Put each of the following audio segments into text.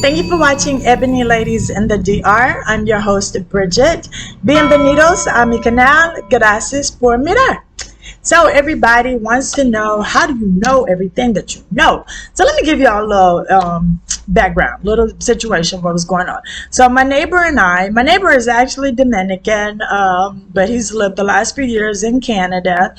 Thank you for watching Ebony Ladies in the DR. I'm your host, Bridget. Bienvenidos a mi canal. Gracias por mirar. So everybody wants to know, how do you know everything that you know? So let me give you all a little background, little situation, what was going on. So my neighbor is actually Dominican, but he's lived the last few years in Canada.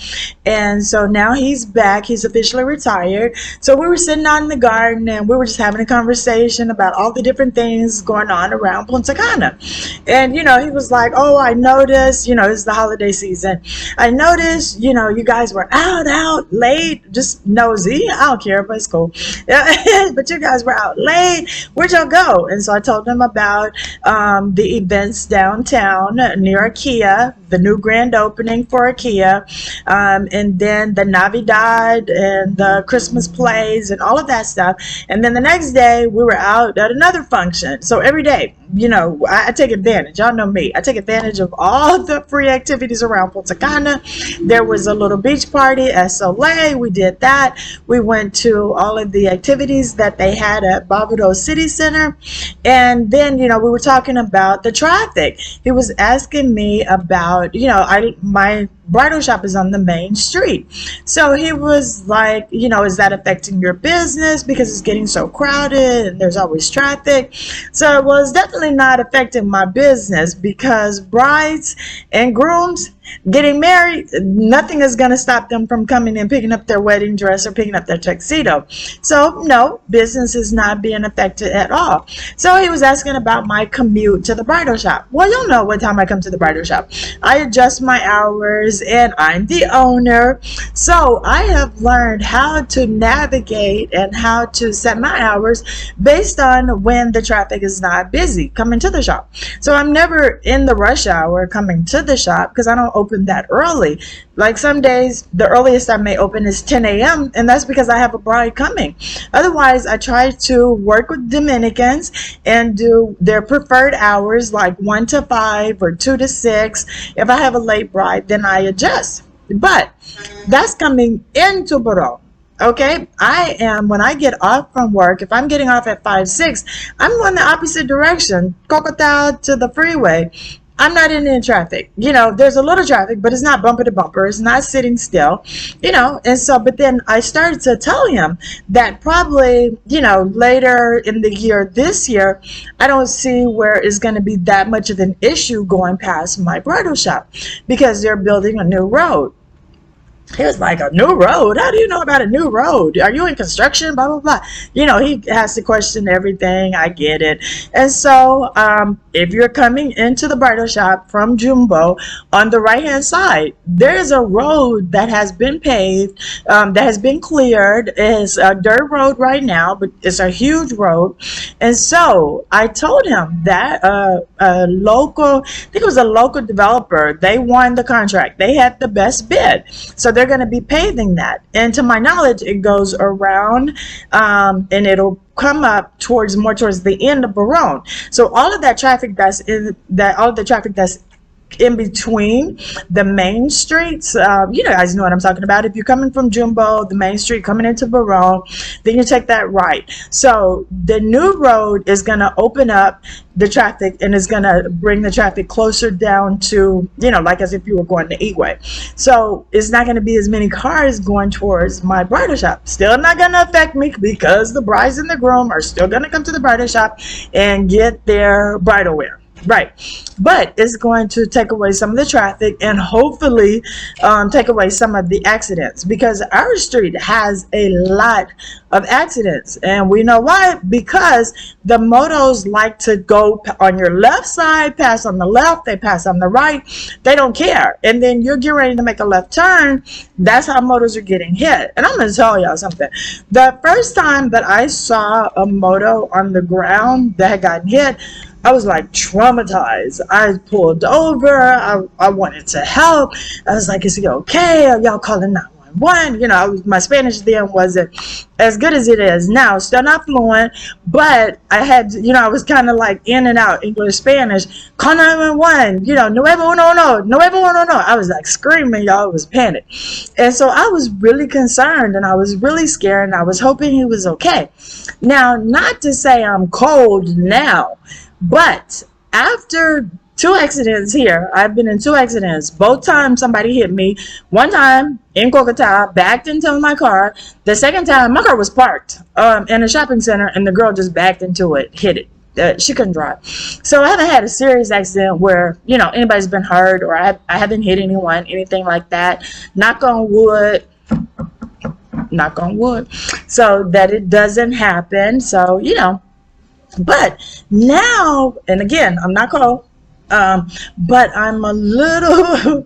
And so now he's back. He's officially retired. So we were sitting out in the garden and we were just having a conversation about all the different things going on around Punta Cana. And, he was like, oh, I noticed, it's the holiday season. I noticed, you guys were out late, just nosy. I don't care, but it's cool. But you guys were out late. Where'd y'all go? And so I told them about the events downtown near IKEA, the new grand opening for IKEA, and then the Navidad and the Christmas plays and all of that stuff. And then the next day we were out at another function. So every day, I take advantage. Y'all know me. I take advantage of all the free activities around Punta Cana. There was a little beach party at Soleil. We did that. We went to all of the activities that they had at Barbados City Center. And then, we were talking about the traffic. He was asking me about, my bridal shop is on the main street. So he was like, is that affecting your business because it's getting so crowded and there's always traffic? So it was definitely not affecting my business because brides and grooms getting married, nothing is going to stop them from coming and picking up their wedding dress or picking up their tuxedo. So no, business is not being affected at all. So he was asking about my commute to the bridal shop. Well, you'll know what time I come to the bridal shop. I adjust my hours and I'm the owner. So I have learned how to navigate and how to set my hours based on when the traffic is not busy coming to the shop. So I'm never in the rush hour coming to the shop because I don't open that early. Like some days the earliest I may open is 10 a.m. and that's because I have a bride coming. Otherwise I try to work with Dominicans and do their preferred hours like 1 to 5 or 2 to 6. If I have a late bride, then I adjust. But that's coming into Barbados. Okay, when I get off from work, if I'm getting off at 5, 6, I'm going the opposite direction, Cocotao to the freeway. I'm not in any traffic. There's a little traffic, but it's not bumper to bumper. It's not sitting still, and so, but then I started to tell him that probably, later in the year, this year, I don't see where it's going to be that much of an issue going past my bridal shop because they're building a new road. He was like, a new road? How do you know about a new road? Are you in construction? Blah, blah, blah. He has to question everything. I get it. And so if you're coming into the bridal shop from Jumbo, on the right-hand side, there's a road that has been paved, that has been cleared. It's a dirt road right now, but it's a huge road. And so I told him that I think it was a local developer, they won the contract. They had the best bid. So they're going to be paving that, and to my knowledge it goes around and it'll come up more towards the end of Barone. So all of that traffic that's in between the main streets, you guys know what I'm talking about. If you're coming from Jumbo, the main street coming into Barone, then you take that right. So the new road is going to open up the traffic and is going to bring the traffic closer down to, like as if you were going to Eatway. So it's not going to be as many cars going towards my bridal shop. Still not going to affect me because the brides and the groom are still going to come to the bridal shop and get their bridal wear. Right, but it's going to take away some of the traffic and hopefully take away some of the accidents because our street has a lot of accidents, and we know why, because the motos like to go on your left side, pass on the left, they pass on the right, they don't care, and then you're getting ready to make a left turn. That's how motos are getting hit. And I'm going to tell y'all something. The first time that I saw a moto on the ground that had gotten hit, I was like traumatized. I pulled over. I wanted to help. I was like, is he okay? Are y'all calling 911? 911. My Spanish then wasn't as good as it is now. Still not fluent, but I had, I was kind of like in and out English, Spanish. Call 911, nuevo uno uno, nuevo uno uno. I was like screaming, y'all. It was panic. And so I was really concerned and I was really scared and I was hoping he was okay. Now, not to say I'm cold now, but after 2 accidents here, I've been in 2 accidents. Both times somebody hit me. One time in Bogota, backed into my car. The second time, my car was parked in a shopping center, and the girl just backed into it, hit it. She couldn't drive. So I haven't had a serious accident where, anybody's been hurt, or I haven't hit anyone, anything like that. Knock on wood. Knock on wood. So that it doesn't happen. So, But now, and again, I'm not cold. But I'm a little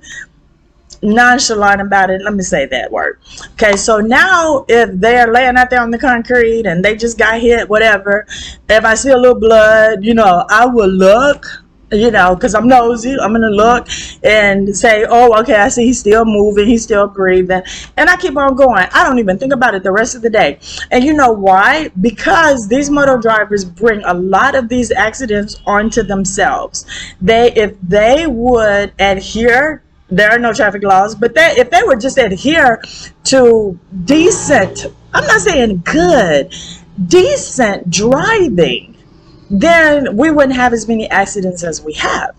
nonchalant about it. Let me say that word. Okay, so now if they're laying out there on the concrete and they just got hit, whatever, if I see a little blood, I will look, because I'm nosy. I'm going to look and say, oh, okay, I see he's still moving. He's still breathing. And I keep on going. I don't even think about it the rest of the day. And you know why? Because these motor drivers bring a lot of these accidents onto themselves. If they would adhere, there are no traffic laws, but if they would just adhere to decent, I'm not saying good, decent driving, then we wouldn't have as many accidents as we have.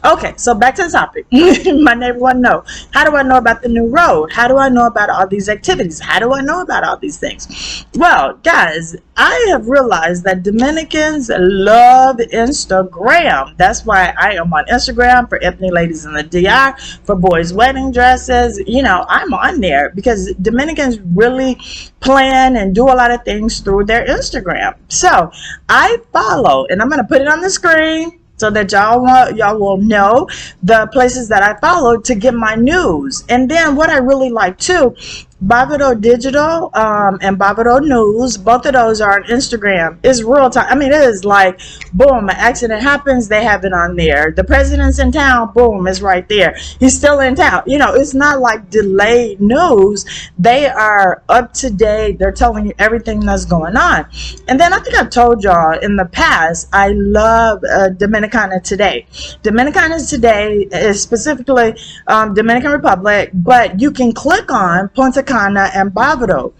Okay, so back to the topic. My neighbor want to know, how do I know about the new road? How do I know about all these activities? How do I know about all these things? Well, guys, I have realized that Dominicans love Instagram. That's why I am on Instagram for Ebony Ladies in the DR, for boys' wedding dresses. I'm on there because Dominicans really plan and do a lot of things through their Instagram. So I follow, and I'm going to put it on the screen so that y'all will know the places that I follow to get my news. And then what I really like too, Bavaro Digital and Bavaro News, both of those are on Instagram. It's real time. I mean, it is like, boom, an accident happens, they have it on there. The president's in town, boom, it's right there. He's still in town. It's not like delayed news. They are up to date. They're telling you everything that's going on. And then I think I've told y'all in the past, I love Dominicana Today. Dominicana Today is specifically Dominican Republic, but you can click on Punta Cana and Bavaro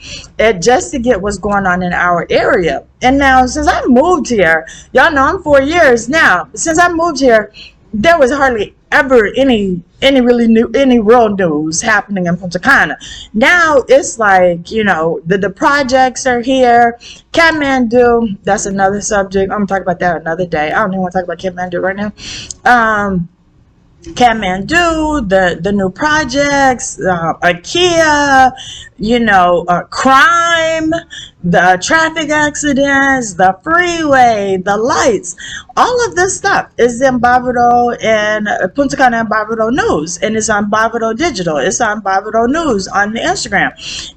just to get what's going on in our area. And now, since I moved here, y'all know I'm 4 years now. Since I moved here, there was hardly ever any real news happening in Punta Cana. Now it's like, the projects are here. Kathmandu, that's another subject. I'm gonna talk about that another day. I don't even want to talk about Kathmandu right now. Kathmandu, the new projects, IKEA, crime, the traffic accidents, the freeway, the lights, all of this stuff is in Bavaro and Punta Cana and Bavaro News, and it's on Bavaro Digital. It's on Bavaro News on the Instagram.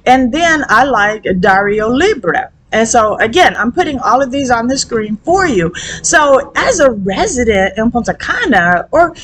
And then I like Dario Libre. And so, again, I'm putting all of these on the screen for you. So, as a resident in Punta Cana, or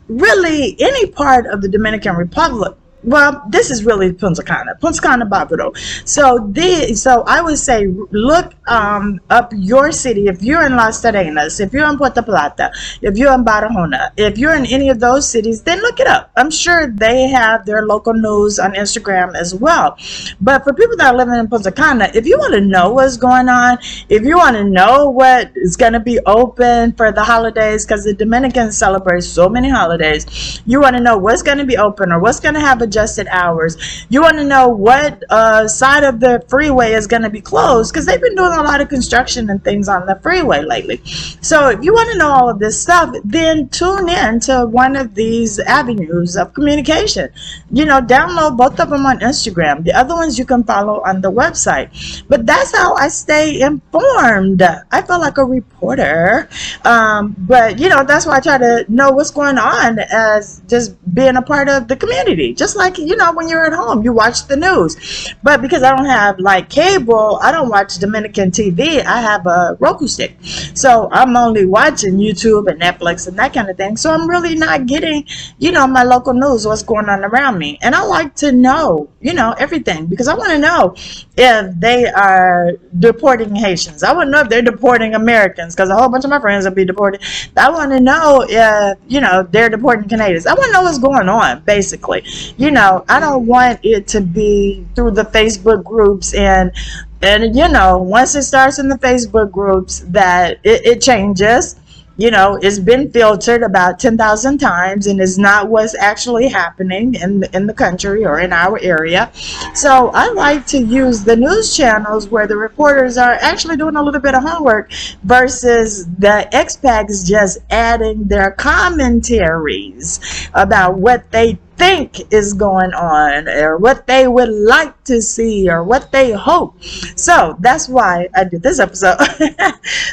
really any part of the Dominican Republic, well, this is really Punta Cana Bavaro. So I would say look up your city. If you're in Las Terrenas, if you're in Puerto Plata, if you're in Barahona, if you're in any of those cities, then look it up. I'm sure they have their local news on Instagram as well. But for people that are living in Punta Cana, if you want to know what's going on, if you want to know what is going to be open for the holidays, because the Dominicans celebrate so many holidays, you want to know what's going to be open or what's going to have adjusted hours. You want to know what side of the freeway is going to be closed, because they've been doing a lot of construction and things on the freeway lately. So if you want to know all of this stuff, then tune in to one of these avenues of communication. Download both of them on Instagram. The other ones you can follow on the website. But that's how I stay informed. I feel like a reporter. But that's why I try to know what's going on as just being a part of the community, just like, when you're at home, you watch the news. But because I don't have like cable, I don't watch Dominican TV. I have a Roku stick. So I'm only watching YouTube and Netflix and that kind of thing. So I'm really not getting, my local news, what's going on around me. And I like to know, everything, because I want to know if they are deporting Haitians. I want to know if they're deporting Americans, because a whole bunch of my friends will be deported. I want to know if, they're deporting Canadians. I want to know what's going on, basically. I don't want it to be through the Facebook groups and once it starts in the Facebook groups that it changes. It's been filtered about 10,000 times and is not what's actually happening in the country or in our area. So I like to use the news channels where the reporters are actually doing a little bit of homework versus the expats just adding their commentaries about what they think is going on or what they would like to see or what they hope. So that's why I did this episode.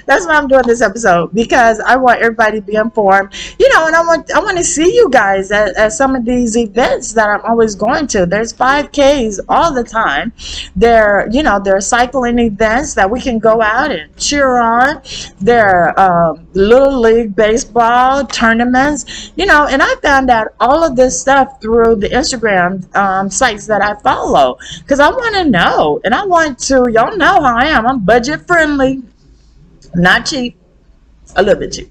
That's why I'm doing this episode, because I want everybody to be informed, and I want to see you guys at some of these events that I'm always going to. There's 5Ks all the time. There are cycling events that we can go out and cheer on. There are little league baseball tournaments, and I found out all of this stuff through the Instagram sites that I follow, because I want to know, and I want to, y'all know how I am. I'm budget friendly, not cheap, a little bit cheap,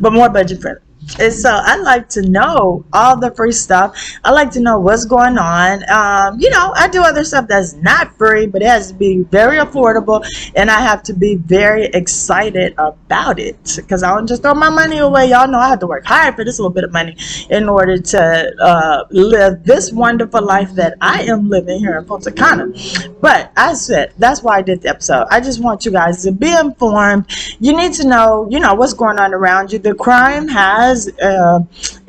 but more budget friendly. And so I like to know all the free stuff. I like to know what's going on. I do other stuff that's not free, but it has to be very affordable, and I have to be very excited about it, because I don't just throw my money away. Y'all know I have to work hard for this little bit of money in order to live this wonderful life that I am living here in Punta Cana. But I said, that's why I did the episode. I just want you guys to be informed. You need to know, what's going on around you. The crime has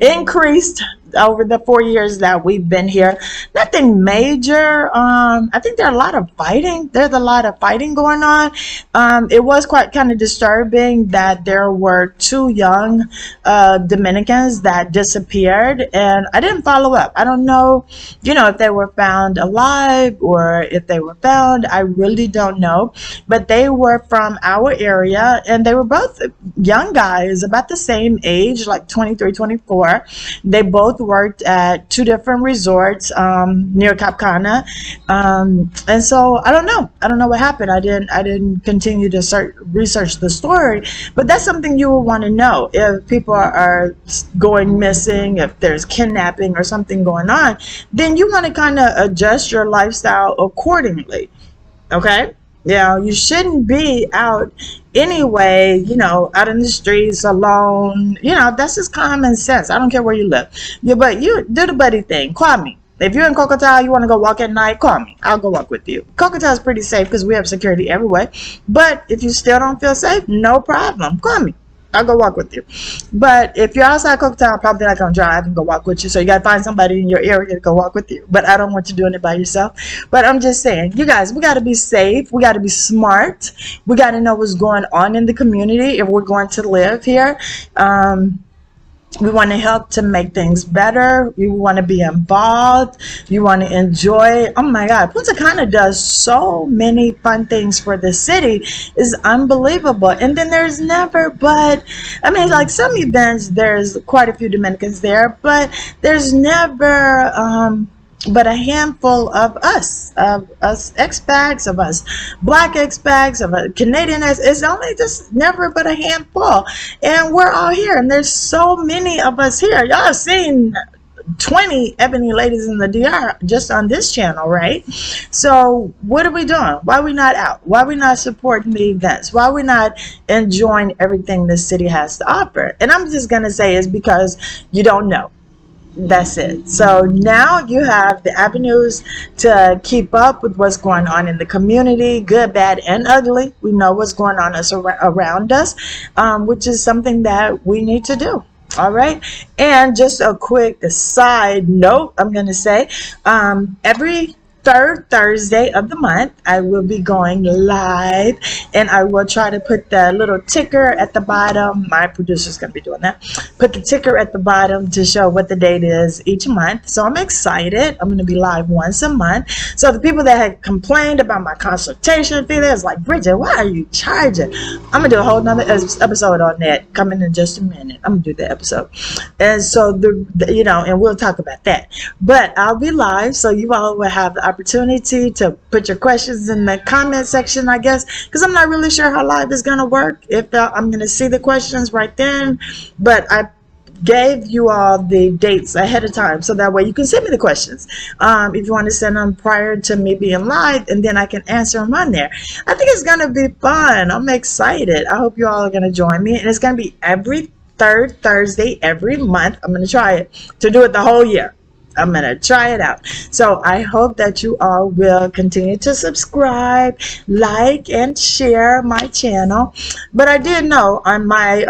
increased over the 4 years that we've been here. Nothing major. I think there's a lot of fighting. There's a lot of fighting going on. It was quite kind of disturbing that there were 2 young Dominicans that disappeared, and I didn't follow up. I don't know, if they were found alive or if they were found. I really don't know. But they were from our area, and they were both young guys, about the same age, like 23, 24. They both worked at 2 different resorts near Cap Cana, and so I don't know what happened. I didn't continue to research the story, but that's something you will want to know. If people are going missing, if there's kidnapping or something going on, then you want to kind of adjust your lifestyle accordingly. Okay, you shouldn't be out anyway, out in the streets alone. That's just common sense. I don't care where you live. But you do the buddy thing. Call me. If you're in Cocota, you want to go walk at night, call me. I'll go walk with you. Cocota is pretty safe because we have security everywhere. But if you still don't feel safe, no problem. Call me. I'll go walk with you. But if you're outside Cocota, I'm probably not going to drive and go walk with you. So you got to find somebody in your area to go walk with you. But I don't want you doing it by yourself. But I'm just saying, you guys, we got to be safe. We got to be smart. We got to know what's going on in the community if we're going to live here. We want to help to make things better. We want to be involved. You want to enjoy. Oh my God, Punta Cana does so many fun things for the city. It's unbelievable. And then there's never but, like some events, there's quite a few Dominicans there, but there's never but a handful of us expats, of us black expats, of a Canadian. It's only just never but a handful, and we're all here, and there's so many of us here. Y'all have seen 20 Ebony Ladies in the DR just on this channel, right? So what are we doing? Why are we not out? Why are we not supporting the events? Why are we not enjoying everything the city has to offer? And I'm just gonna say it's because you don't know. That's it. So now you have the avenues to keep up with what's going on in the community, good, bad, and ugly. We know what's going on around us, which is something that we need to do. All right. And just a quick side note, I'm going to say every third Thursday of the month, I will be going live, and I will try to put the little ticker at the bottom. My producer's going to be doing that. Put the ticker at the bottom to show what the date is each month. So I'm excited. I'm going to be live once a month. So the people that had complained about my consultation fee, they was like, Bridget, why are you charging? I'm going to do a whole nother episode on that coming in just a minute. I'm going to do the episode. And so, and we'll talk about that. But I'll be live, so you all will have the opportunity to put your questions in the comment section, I guess, because I'm not really sure how live is going to work, if I'm going to see the questions right then. But I gave you all the dates ahead of time, so that way you can send me the questions if you want to send them prior to me being live, and then I can answer them on there. I think it's going to be fun. I'm excited. I hope you all are going to join me, and it's going to be every third Thursday every month. I'm going to try it to do it the whole year. I'm going to try it out. So I hope that you all will continue to subscribe, like, and share my channel. But I did know on my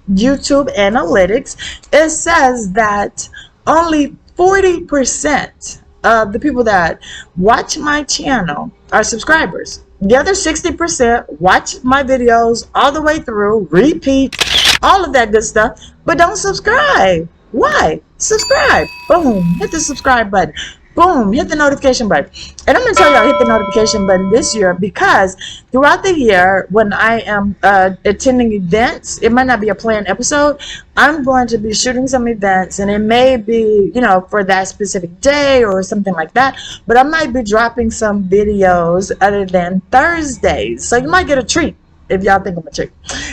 YouTube analytics, it says that only 40% of the people that watch my channel are subscribers. The other 60% watch my videos all the way through, repeat, all of that good stuff, but don't subscribe. Why? Subscribe. Boom. Hit the subscribe button. Boom. Hit the notification button. And I'm going to tell y'all, hit the notification button this year, because throughout the year, when I am attending events, it might not be a planned episode. I'm going to be shooting some events, and it may be, for that specific day or something like that. But I might be dropping some videos other than Thursdays. So you might get a treat. If y'all think I'm a treat,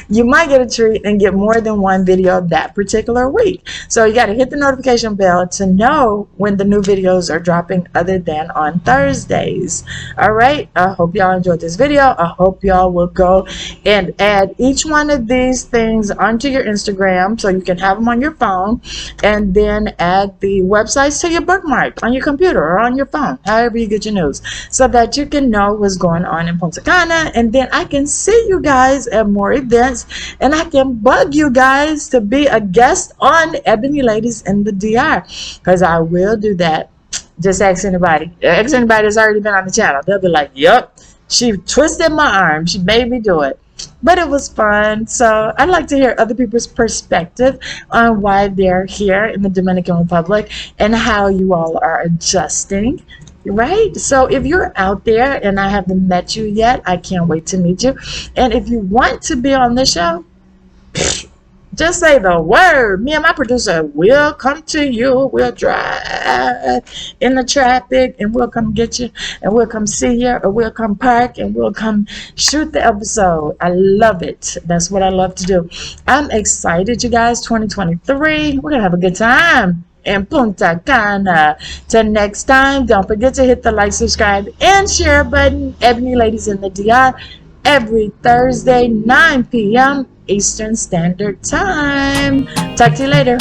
you might get a treat and get more than one video that particular week. So you got to hit the notification bell to know when the new videos are dropping other than on Thursdays. All right. I hope y'all enjoyed this video. I hope y'all will go and add each one of these things onto your Instagram so you can have them on your phone, and then add the websites to your bookmark on your computer or on your phone, however you get your news, so that you can know what's going on in Punta Cana, and then I can see you guys at more events, and I can bug you guys to be a guest on Ebony Ladies in the DR, because I will do that. Just ask anybody. Ask anybody that's already been on the channel. They'll be like, yep, she twisted my arm, she made me do it. But it was fun. So I'd like to hear other people's perspective on why they're here in the Dominican Republic and how you all are adjusting. Right? So if you're out there and I haven't met you yet, I can't wait to meet you. And if you want to be on the show, just say the word. Me and my producer will come to you. We'll drive in the traffic, and we'll come get you, and we'll come see you, or we'll come park, and we'll come shoot the episode. I love it. That's what I love to do. I'm excited, you guys. 2023. We're going to have a good time in Punta Cana. Till next time, don't forget to hit the like, subscribe, and share button. Ebony Ladies in the DR, every Thursday, 9 p.m. Eastern Standard Time. Talk to you later.